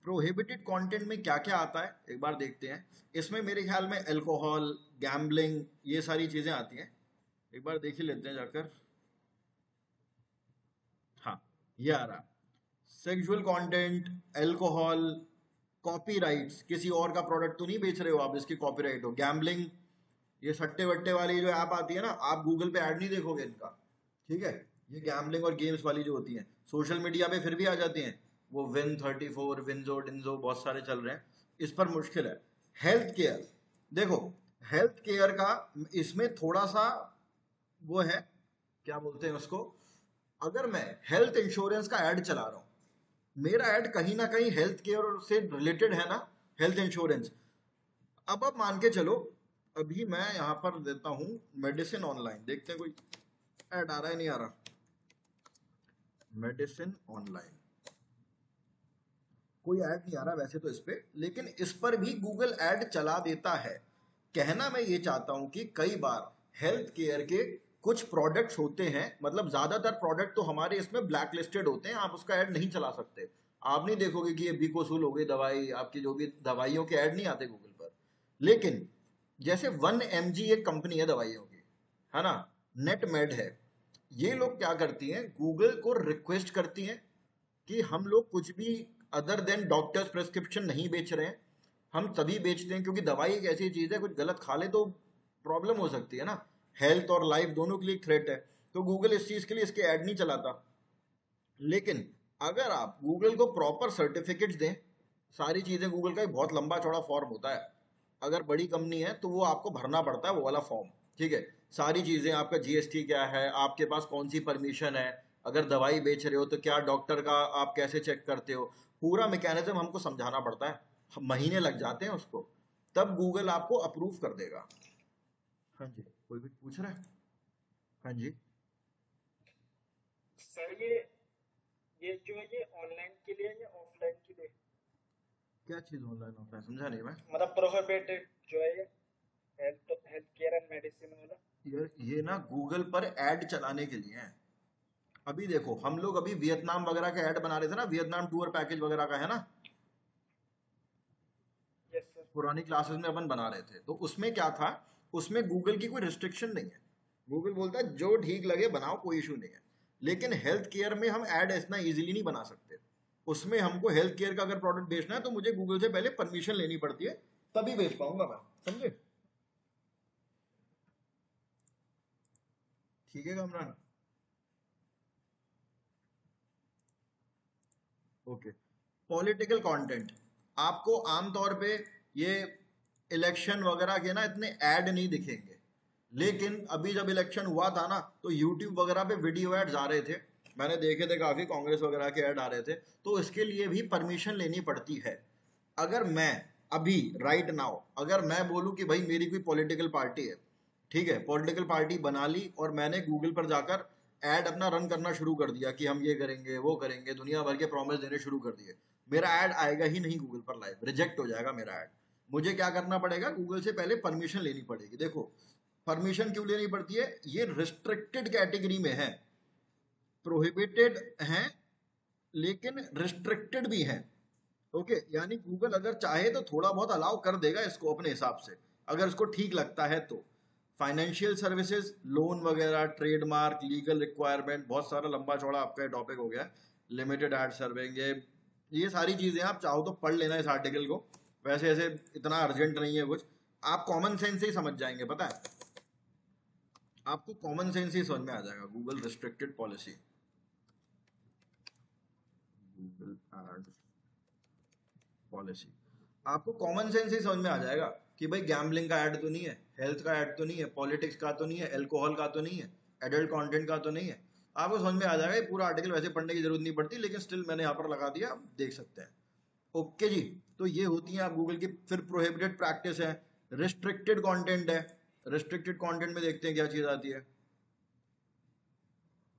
prohibited content में क्या क्या आता है एक बार देखते हैं। इसमें मेरे ख्याल में अल्कोहल, गैम्बलिंग, ये सारी चीजें आती हैं। एक बार देख ही लेते हैं जाकर। हाँ, ये आ रहा, सेक्सुअल कंटेंट, अल्कोहल, कॉपीराइट्स, किसी और का प्रोडक्ट तो नहीं बेच रहे हो आप, इसकी कॉपीराइट हो। गैम्बलिंग, ये सट्टे वट्टे वाली जो ऐप आती है ना, आप गूगल पे ऐड नहीं देखोगे इनका। ठीक है, ये गैम्बलिंग और गेम्स वाली जो होती हैं, सोशल मीडिया पे फिर भी आ जाती हैं। वो Win34, विंजो डिंजो बहुत सारे चल रहे हैं, इस पर मुश्किल है। हेल्थ केयर, देखो हेल्थ केयर का इसमें थोड़ा सा वो है, क्या बोलते हैं उसको, अगर मैं हेल्थ इंश्योरेंस का ऐड चला रहा हूँ, मेरा ऐड कहीं ना कहीं हेल्थ केयर से रिलेटेड है ना, हेल्थ इंश्योरेंस। अब आप मान के चलो, अभी मैं यहां पर देता हूं मेडिसिन ऑनलाइन, देखते हैं कोई ऐड आ रहा है नहीं आ रहा। मेडिसिन ऑनलाइन कोई ऐड नहीं आ रहा वैसे तो इस पे, लेकिन इस पर भी गूगल ऐड चला देता है। कहना मैं ये चाहता हूं कि कई बार हेल्थ केयर के कुछ प्रोडक्ट्स होते हैं, मतलब ज्यादातर प्रोडक्ट तो हमारे इसमें ब्लैक लिस्टेड होते हैं, आप उसका ऐड नहीं चला सकते। आप नहीं देखोगे कि ये बिकोसूल हो गई दवाई, आपकी जो भी दवाइयों के ऐड नहीं आते गूगल पर। लेकिन जैसे 1mg एक कंपनी है दवाइयों की, है ना, नेटमेड है, ये लोग क्या करती हैं, गूगल को रिक्वेस्ट करती हैं कि हम लोग कुछ भी अदर देन डॉक्टर्स प्रेस्क्रिप्शन नहीं बेच रहे हैं। हम तभी बेचते हैं क्योंकि दवाई एक ऐसी चीज है, कुछ गलत खा ले तो प्रॉब्लम हो सकती है ना, हेल्थ और लाइफ दोनों के लिए थ्रेट है। तो गूगल इस चीज के लिए इसके ऐड नहीं चलाता। लेकिन अगर आप गूगल को प्रॉपर सर्टिफिकेट्स दें, सारी चीजें, गूगल का एक बहुत लंबा चौड़ा फॉर्म होता है, अगर बड़ी कंपनी है तो वो आपको भरना पड़ता है वो वाला फॉर्म, ठीक है। सारी चीजें, आपका जीएसटी क्या है, आपके पास कौन सी परमिशन है, अगर दवाई बेच रहे हो तो क्या डॉक्टर का आप कैसे चेक करते हो, पूरा मैकेनिज्म हमको समझाना पड़ता है, महीने लग जाते हैं उसको, तब गूगल आपको अप्रूव कर देगा। हाँ जी, कोई भी पूछ रहा है? हाँ जी,
सर ये जो है ये ऑनलाइन के लिए है या ऑफलाइन के लिए?
क्या चीज ऑनलाइन ऑफलाइन समझा नहीं मैं।
मतलब प्रोहिबिटेड जो है ये हेल्थ केयर एंड मेडिसिन वाला।
ये ना गूगल पर ऐड चलाने के लिए है। अभी देखो हम लोग अभी वियतनाम वगैरह का ऐड बना रहे थे ना, वियतनाम टूर पैकेज वगैरह का है ना,
यस सर।
पुरानी क्लासेस में अपन बना रहे थे, तो उसमें क्या था, उसमें गूगल की कोई रिस्ट्रिक्शन नहीं है। गूगल बोलता है जो ठीक लगे बनाओ, कोई इशू नहीं है। लेकिन हेल्थ केयर में हम ऐड इतना इजीली नहीं बना सकते। उसमें हमको हेल्थ केयर का अगर प्रोडक्ट बेचना है तो मुझे गूगल से पहले परमिशन लेनी पड़ती है, तभी बेच पाऊंगा मैं, समझे? ठीक है कमरान, ओके। पॉलिटिकल कंटेंट, आपको आमतौर पे ये इलेक्शन वगैरह के ना इतने ऐड नहीं दिखेंगे, लेकिन अभी जब इलेक्शन हुआ था ना तो यूट्यूब वगैरह पे वीडियो एड्स आ रहे थे, मैंने देखे थे काफी, कांग्रेस वगैरह के ऐड आ रहे थे। तो इसके लिए भी परमिशन लेनी पड़ती है। अगर मैं अभी राइट नाउ अगर मैं बोलूं कि भाई मेरी कोई पॉलिटिकल पार्टी है, ठीक है, पॉलिटिकल पार्टी बना ली और मैंने गूगल पर जाकर ऐड अपना रन करना शुरू कर दिया कि हम ये करेंगे वो करेंगे, दुनिया भर के प्रॉमिस देने शुरू कर दिए, मेरा ऐड आएगा ही नहीं गूगल पर लाइव, रिजेक्ट हो जाएगा मेरा ऐड। मुझे क्या करना पड़ेगा, गूगल से पहले परमिशन लेनी पड़ेगी। देखो परमिशन क्यों लेनी पड़ती है, ये रिस्ट्रिक्टेड कैटेगरी में है, प्रोहिबिटेड है लेकिन रिस्ट्रिक्टेड भी है, ओके। यानी गूगल अगर चाहे तो थोड़ा बहुत अलाउ कर देगा इसको अपने हिसाब से, अगर इसको ठीक लगता है तो। फाइनेंशियल सर्विसेज, लोन वगैरह, ट्रेडमार्क, लीगल रिक्वायरमेंट, बहुत सारा लंबा चौड़ा आपका टॉपिक हो गया। लिमिटेड एड सर्विंग, ये सारी चीजें आप चाहो तो पढ़ लेना इस आर्टिकल को, वैसे ऐसे इतना अर्जेंट नहीं है कुछ, आप कॉमन सेंस से ही समझ जाएंगे, पता है आपको कॉमन सेंस ही समझ में आ जाएगा। Google restricted policy, Google ads policy, आपको कॉमन सेंस ही समझ में आ जाएगा कि भाई गैम्बलिंग का ऐड तो नहीं है, हेल्थ का ऐड तो नहीं है, पॉलिटिक्स का तो नहीं है, अल्कोहल का तो नहीं है, एडल्ट कंटेंट का तो नहीं है। आपको समझ में आ जाएगा। ये पूरा आर्टिकल वैसे पढ़ने की जरूरत नहीं पड़ती, लेकिन स्टिल मैंने यहाँ पर लगा दिया, आप देख सकते हैं। ओके जी, तो ये होती है आप गूगल की। फिर प्रोहिबिटेड प्रैक्टिस है, रिस्ट्रिक्टेड कंटेंट है। रिस्ट्रिक्टेड कंटेंट में देखते हैं क्या चीज आती है।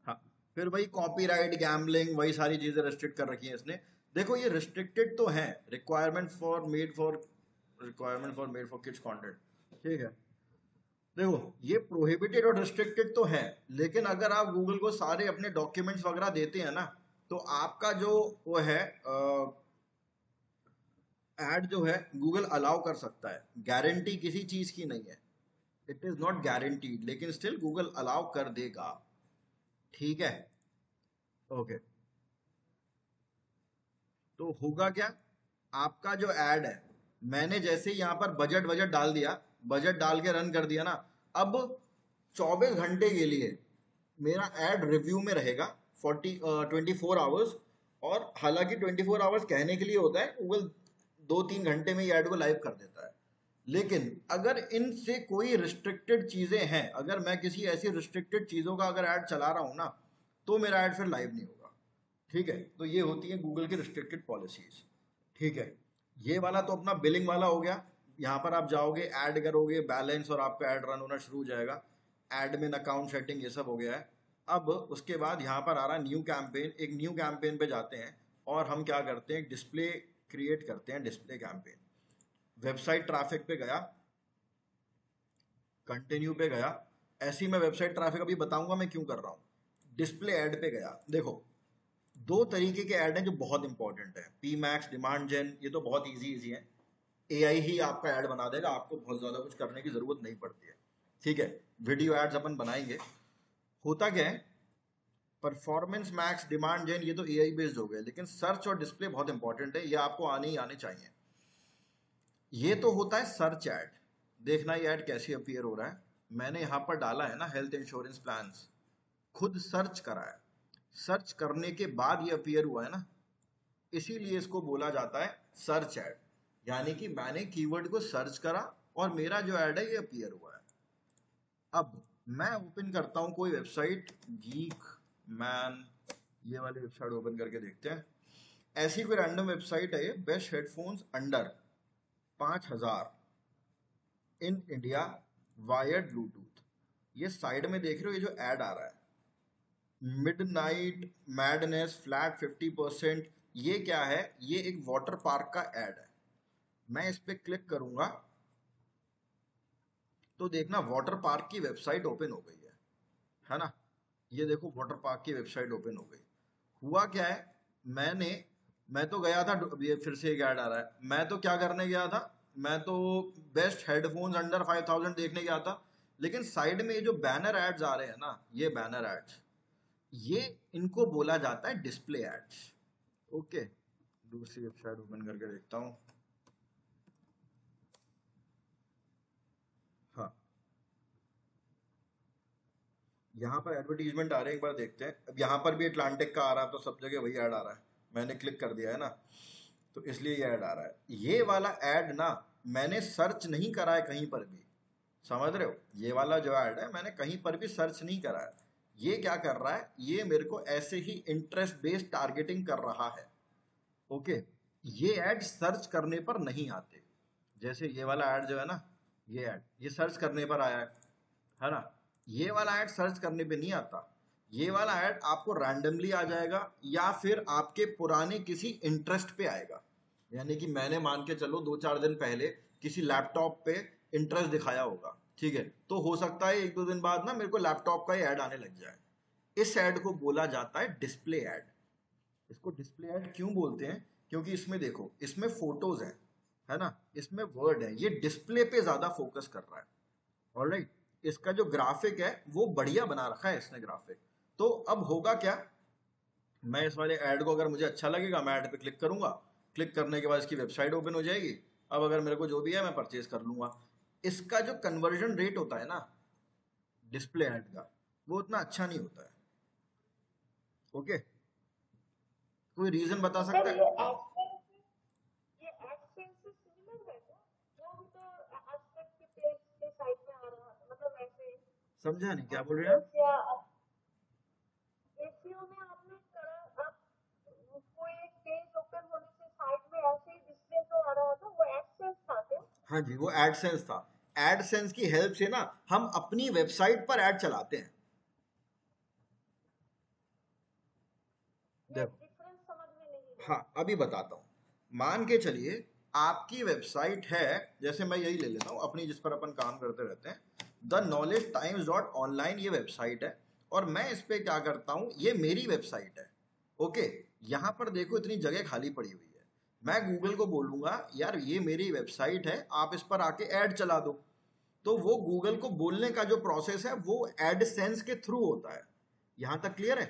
हाँ, फिर वही कॉपीराइट, गैम्बलिंग, वही सारी चीजें रिस्ट्रिक्ट कर रखी हैं इसने। देखो ये रिस्ट्रिक्टेड तो है, requirement for made for kids content, ठीक है। देखो ये प्रोहिबिटेड और रिस्ट्रिक्टेड तो है, लेकिन अगर आप गूगल को सारे अपने डॉक्यूमेंट्स वगैरह देते हैं ना, तो आपका जो वो है ऐड जो है गूगल अलाउ कर सकता है। गारंटी किसी चीज की नहीं है, इट इज नॉट गारंटीड, लेकिन स्टिल गूगल अलाउ कर देगा, ठीक है, ओके। तो होगा क्या, आपका जो ऐड है, मैंने जैसे ही यहाँ पर बजट बजट डाल दिया, बजट डाल के रन कर दिया ना, अब 24 घंटे के लिए मेरा ऐड रिव्यू में रहेगा, 24 आवर्स, और हालांकि 24 आवर्स कहने के लिए होता है, गूगल 2-3 घंटे में ये ऐड को लाइव कर देता है। लेकिन अगर इनसे कोई रिस्ट्रिक्टेड चीजें हैं, अगर मैं किसी ऐसी रिस्ट्रिक्टेड चीजों का अगर ऐड चला रहा हूं ना, तो मेरा ऐड फिर लाइव नहीं होगा। ठीक है, तो ये होती है गूगल की रिस्ट्रिक्टेड पॉलिसीज। ठीक है, ये वाला तो अपना बिलिंग वाला हो गया। यहाँ पर आप जाओगे, ऐड करोगे, बैलेंस, और आपका ऐड रन होना शुरू हो जाएगा। एडमिन, अकाउंट सेटिंग, ये सब हो गया है। अब उसके बाद यहाँ पर आ रहा है न्यू कैंपेन। एक न्यू कैंपेन पे जाते हैं और हम क्या करते हैं, डिस्प्ले क्रिएट करते हैं, डिस्प्ले कैंपेन। वेबसाइट ट्रैफिक पे गया, कंटिन्यू पे गया। ऐसी मैं वेबसाइट ट्रैफिक अभी बताऊंगा मैं क्यों कर रहा हूं। डिस्प्ले ऐड पे गया। देखो, दो तरीके के ऐड हैं जो बहुत इंपॉर्टेंट है, पी मैक्स, डिमांड जेन, ये तो बहुत इजी है। एआई ही आपका ऐड बना देगा, आपको बहुत ज्यादा कुछ करने की जरूरत नहीं पड़ती है। ठीक है, वीडियो एड्स अपन बनाएंगे। होता क्या है, परफॉर्मेंस मैक्स, डिमांड जेन, ये तो एआई बेस्ड हो गए, लेकिन सर्च और डिस्प्ले बहुत इंपॉर्टेंट है, ये आपको आने ही आने चाहिए। ये तो होता है सर्च ऐड। देखना ये ऐड कैसे अपीयर हो रहा है। मैंने यहां पर डाला है ना हेल्थ इंश्योरेंस प्लान्स, खुद सर्च करा है। सर्च करने के बाद ये अपीयर हुआ है ना, इसीलिए इसको बोला जाता है सर्च ऐड। यानी कि मैंने कीवर्ड को सर्च करा और मेरा जो ऐड है ये अपीयर हुआ है। अब मैं ओपन करता हूं कोई वेबसाइट, गीक मैन, ये वाली वेबसाइट ओपन करके देखते हैं। ऐसी कोई रैंडम वेबसाइट है ये, best headphones under 5000 in India wired Bluetooth. ये साइड में देख रहे हो, ये जो ऐड आ रहा है, मिडनाइट मैडनेस फ्लैट 50%, ये क्या है, ये एक वाटर पार्क का ऐड है। मैं इस पे क्लिक करूंगा तो देखना वाटर पार्क की वेबसाइट ओपन हो गई है ना। ये देखो वाटर पार्क की वेबसाइट ओपन हो गई। हुआ क्या है, मैं तो गया था, ये फिर से एक ऐड आ रहा है। मैं तो क्या करने गया था, मैं तो बेस्ट हेडफोन्स अंडर 5000 देखने गया था, लेकिन साइड में ये जो बैनर एड्स आ रहे हैं ना, ये बैनर एड्स, ये इनको बोला जाता है डिस्प्ले एड्स। ओके, दूसरी वेबसाइट ओपन करके देखता हूं। हाँ, यहाँ पर एडवर्टीजमेंट आ रहे हैं, एक बार देखते हैं। अब यहाँ पर भी अटलांटिक का आ रहा है, तो सब जगह वही ऐड आ रहा है। मैंने क्लिक कर दिया है ना, तो इसलिए ये ऐड आ रहा है। ये वाला ऐड ना मैंने सर्च नहीं करा है कहीं पर भी, समझ रहे हो। ये वाला जो ऐड है मैंने कहीं पर भी सर्च नहीं करा है। ये क्या कर रहा है, ये मेरे को ऐसे ही इंटरेस्ट बेस्ड टारगेटिंग कर रहा है। ओके, ये ऐड सर्च करने पर नहीं आते। जैसे ये वाला ऐड जो है ना, ये ऐड, ये सर्च करने पर आया है ना। ये वाला ऐड सर्च करने पे नहीं आता। ये वाला ऐड आपको रैंडमली आ जाएगा, या फिर आपके पुराने किसी इंटरेस्ट पे आएगा। यानी कि मैंने, मान के चलो, 2-4 दिन पहले किसी लैपटॉप पे इंटरेस्ट दिखाया होगा, ठीक है, तो हो सकता है 1-2 दिन बाद ना मेरे को लैपटॉप का ही ऐड आने लग जाए। इस ऐड को बोला जाता है डिस्प्ले ऐड। इसको डिस्प्ले ऐड क्यों बोलते हैं, क्योंकि इसमें देखो, इसमें फोटोज है ना, इसमें वर्ड है, ये डिस्प्ले पे ज्यादा फोकस कर रहा है। ऑलराइट, इसका जो ग्राफिक है वो बढ़िया बना रखा है इसने ग्राफिक। तो अब होगा क्या, मैं इस वाले ऐड को, अगर मुझे अच्छा लगेगा, मैं ऐड पे क्लिक करूंगा। क्लिक करने के बाद इसकी वेबसाइट ओपन हो जाएगी। अब अगर मेरे को जो भी है मैं परचेज कर लूंगा। इसका जो कन्वर्जन रेट होता है ना डिस्प्ले ऐड का, वो उतना अच्छा नहीं होता है। ओके, कोई रीजन बता सकता
सर,
है?
ये AdSense से सिमिलर है क्या? वो भी तो AdSense के पेज के साइड में आ रहा है, मतलब ऐसे ही।
समझा नहीं, क्या बोल रहे हैं आप?
AdSense या SEO में आपने करा, आप कोई एक पेज ओपन होने से साइड में ऐसे ही डिस्प्ले जो आ रहा था, वो AdSense था क्या?
हाँ जी, वो एडसेंस था। एडसेंस की हेल्प से ना हम अपनी वेबसाइट पर ऐड चलाते हैं।
ये
देखो,
डिफरेंस समझ में नहीं है।
हाँ अभी बताता हूँ। मान के चलिए आपकी वेबसाइट है, जैसे मैं यही ले लेता हूँ अपनी, जिस पर अपन काम करते रहते हैं, TheKnowledgeTimes.online, ये वेबसाइट है। और मैं इस पे क्या करता हूँ, ये मेरी वेबसाइट है। ओके, यहाँ पर देखो इतनी जगह खाली पड़ी हुई है। मैं गूगल को बोलूंगा यार ये मेरी वेबसाइट है, आप इस पर आके ऐड चला दो। तो वो गूगल को बोलने का जो प्रोसेस है वो एडसेंस के थ्रू होता है। यहां तक क्लियर है?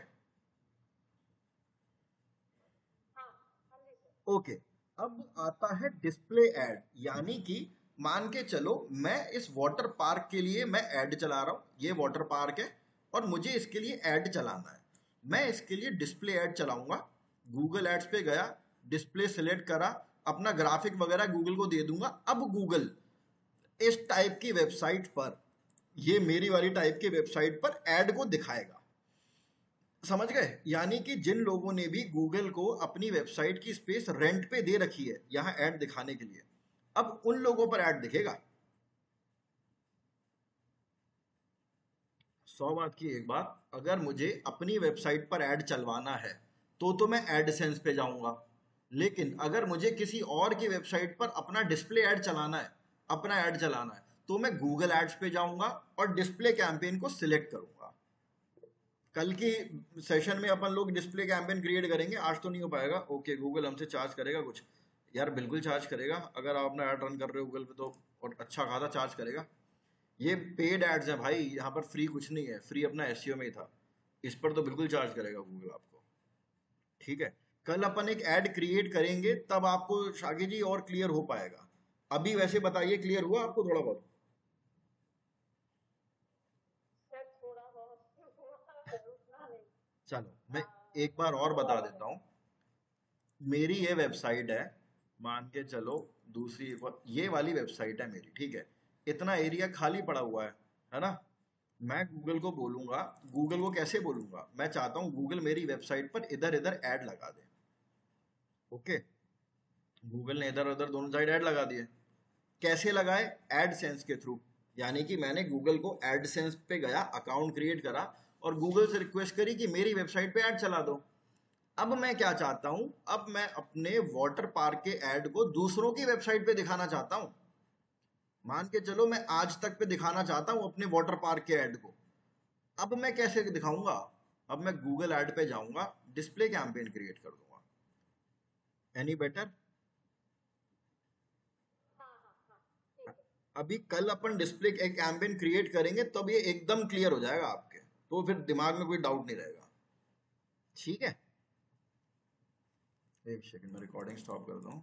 हाँ, हाँ जी सर।
ओके, अब आता है डिस्प्ले ऐड। यानी कि मान के चलो मैं इस वाटर पार्क के लिए मैं ऐड चला रहा हूं, ये वाटर पार्क है और मुझे इसके लिए ऐड चलाना है। मैं इसके लिए डिस्प्ले ऐड चलाऊंगा। गूगल एड्स पे गया, डिस्प्ले सिलेक्ट करा, अपना ग्राफिक वगैरह गूगल को दे दूंगा। अब गूगल इस टाइप की वेबसाइट पर, ये मेरी वाली टाइप की वेबसाइट पर ऐड को दिखाएगा। समझ गए? यानी कि जिन लोगों ने भी गूगल को अपनी वेबसाइट की स्पेस रेंट पे दे रखी है यहां ऐड दिखाने के लिए, अब उन लोगों पर ऐड दिखेगा। 100 बात की एक बात, अगर मुझे अपनी वेबसाइट पर ऐड चलवाना है तो मैं एडसेंस पे जाऊंगा, लेकिन अगर मुझे किसी और की वेबसाइट पर अपना डिस्प्ले ऐड चलाना है, अपना ऐड चलाना है, तो मैं गूगल एड्स पे जाऊंगा और डिस्प्ले कैंपेन को सिलेक्ट करूंगा। कल की सेशन में अपन लोग डिस्प्ले कैंपेन क्रिएट करेंगे, आज तो नहीं हो पाएगा। ओके, गूगल हमसे चार्ज करेगा कुछ? यार बिल्कुल चार्ज करेगा, अगर आप अपना ऐड रन कर रहे हो गूगल पे तो, और अच्छा खासा चार्ज करेगा। ये पेड एड्स है भाई, यहाँ पर फ्री कुछ नहीं है, फ्री अपना एसईओ में ही था, इस पर तो बिल्कुल चार्ज करेगा गूगल आपको। ठीक है, कल अपन एक ऐड क्रिएट करेंगे तब आपको शागी जी और क्लियर हो पाएगा। अभी वैसे बताइए, क्लियर हुआ आपको थोड़ा बहुत?
सर थोड़ा बहुत हुआ, उतना नहीं।
चलो मैं एक बार और बता देता हूँ। मेरी ये वेबसाइट है, मान के चलो दूसरी ये वाली वेबसाइट है मेरी, ठीक है? इतना एरिया खाली पड़ा हुआ है ना? मैं गूगल को बोलूंगा, गूगल को कैसे बोलूंगा? मैं चाहता हूं गूगल मेरी वेबसाइट पर इधर इधर ऐड लगा दे। ओके, गूगल ने इधर उधर दोनों साइड ऐड लगा दिए। कैसे लगाए? एडसेंस के थ्रू। यानी कि मैंने गूगल को एडसेंस पे गया, अकाउंट क्रिएट करा और गूगल से रिक्वेस्ट करी कि मेरी वेबसाइट पे ऐड चला दो। अब मैं क्या चाहता हूं, अब मैं अपने वाटर पार्क के ऐड को दूसरों की वेबसाइट पे दिखाना चाहता हूं। मान के चलो मैं आज तक पे दिखाना चाहता हूं अपने वाटर पार्क के ऐड को। अब मैं कैसे दिखाऊंगा? अब मैं गूगल ऐड पे जाऊंगा, डिस्प्ले कैंपेन क्रिएट कर दूंगा। Any better?
हाँ हाँ हाँ, ठीक है।
अभी कल अपन डिस्प्ले एक कैंपेन क्रिएट करेंगे तब ये एकदम क्लियर हो जाएगा आपके, तो फिर दिमाग में कोई डाउट नहीं रहेगा। ठीक है, एक सेकंड में रिकॉर्डिंग स्टॉप कर दूं।